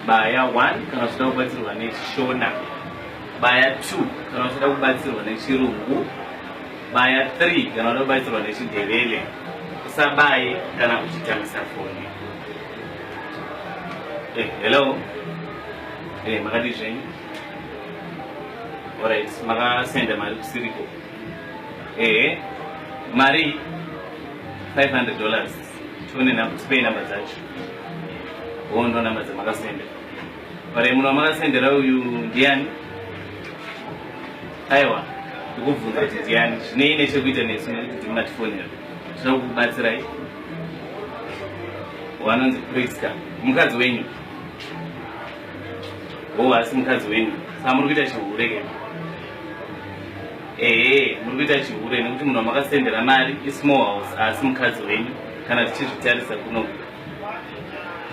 baya 1 kana uchida kubatsirwa nechishona, baya 2 kana uchida kubatsirwa nechirungu, baya 3 kana uchida kubatsirwa nechindevele. Usabaye kana uchitambisa foni. Hello. Makati zvenyu. Alright, makasenda mari kusiriko. Mari $500. Tione tipe namba dzacho. Ndo namba dzamakasenda. Pare munhu wamakasendera uyu ndiani? Aiwa, ndikubvunza kuti ndiani. Zvinei nechekuita nesu nekuti munatifonera. Tinoda kukubatsirai. Wanonzi Priska. Mukadzi wenyu. Asi mukadzi wenyu. Saka muri kuita chihure ke? Muri kuita chihure nekuti munhu wamakasendera mari ismall house asi mukadzi wenyu kana tichizvitarisa kuno.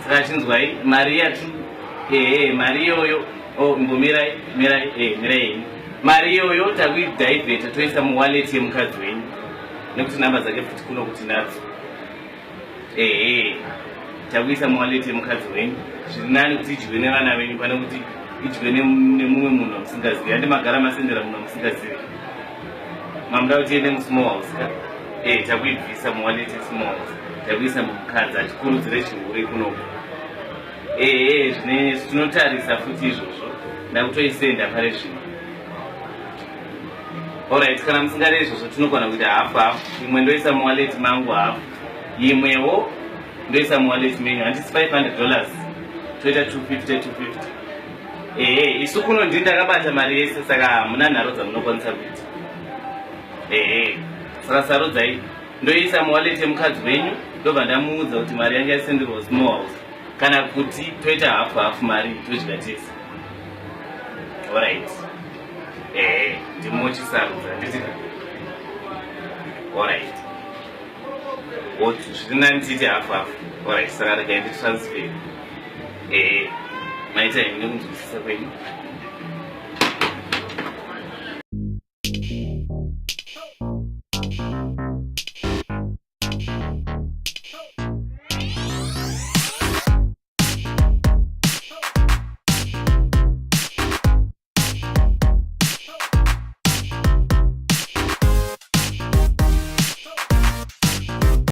Saka chinzwai mari yatu mari iyoyo imbomirai mirai mari iyoyo takuidhaivheta toisa muwaleti yemukadzi wenyu nekuti namba dzake futi kuno kuti nadzo takuisa muwaleti yemukadzi wenyu. Zviri nani kuti idyiwe nevana venyu pane kuti idyiwe nemumwe munhu wamusingazivi. Handi magara masendera munhu wamusingazivi. Mamuda kuti tiende musmall house ka? Takuibvisa muwaleti yesmall house takuisa mumukadzi atikurudzire chihure kunoko. Zvine tinotarisa futi izvozvo ndakutoisenda pare zvino. Alright, kana musingade izvozvo tinogona kuita hafu. Imwe ndoisa muwaleti mangu hafu, imwewo ndoisa muwaleti menyu. Handisi $500 toita $250. Isu kuno ndini ndakabata mari yese, saka hamuna nharo dzamunokwanisa kuita. Saka sarudzai ndoisa muwaleti yemukadzi wenyu ndobva ndamuudza kuti mari yange yasenderwa small house kana kuti toita hafu mari todya tese. Alright, ndimochisarudza nditi. Alright, zviri nani titi hafu. Alright, saka regai nditransfer. Maita henyu nekunzwisisa kwenyu.